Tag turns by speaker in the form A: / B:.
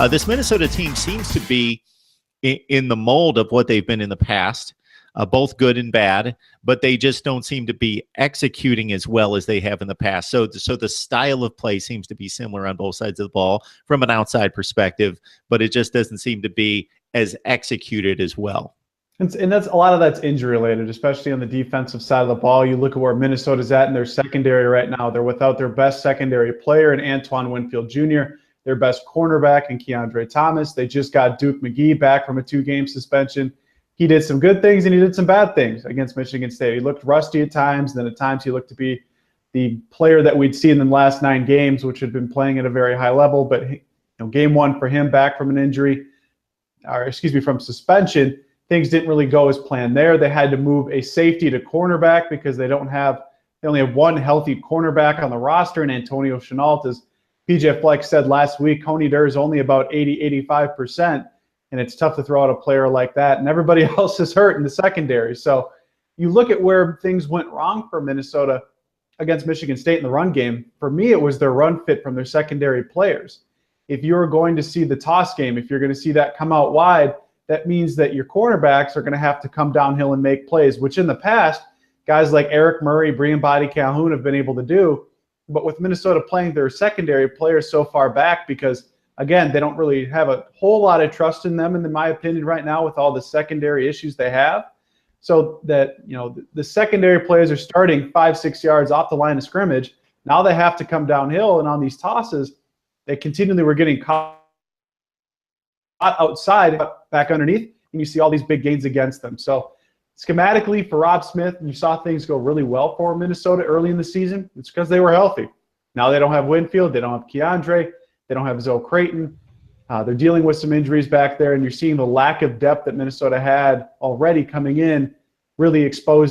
A: This Minnesota team seems to be in the mold of what they've been in the past, both good and bad, but they just don't seem to be executing as well as they have in the past. So the style of play seems to be similar on both sides of the ball from an outside perspective, but it just doesn't seem to be as executed as well.
B: And that's a lot of that's injury related, especially on the defensive side of the ball. You look at where Minnesota's at in their secondary right now. They're without their best secondary player in Antoine Winfield Jr., their best cornerback in Keandre Thomas. They just got Duke McGee back from a 2-game suspension. He did some good things and he did some bad things against Michigan State. He looked rusty at times, and then at times he looked to be the player that we'd seen in the last 9 games, which had been playing at a very high level. But game 1 for him back from an injury, from suspension, things didn't really go as planned there. They had to move a safety to cornerback because they only have one healthy cornerback on the roster, and Antonio Chenault. As PJ Fleck said last week, Coney Durr is only about 80-85%, and it's tough to throw out a player like that, and everybody else is hurt in the secondary. So you look at where things went wrong for Minnesota against Michigan State in the run game. For me, it was their run fit from their secondary players. If you're going to see the toss game, if you're going to see that come out wide, that means that your cornerbacks are going to have to come downhill and make plays, which in the past, guys like Eric Murray, Brian Body Calhoun have been able to do. But with Minnesota playing their secondary players so far back, because, again, they don't really have a whole lot of trust in them, in my opinion, right now with all the secondary issues they have. So that, the secondary players are starting 5-6 yards off the line of scrimmage. Now they have to come downhill, and on these tosses, they continually were getting caught outside, back underneath, and you see all these big gains against them. So schematically for Rob Smith, you saw things go really well for Minnesota early in the season. It's because they were healthy. Now they don't have Winfield, they don't have Keandre, they don't have Zoe Creighton. They're dealing with some injuries back there, and you're seeing the lack of depth that Minnesota had already coming in really exposed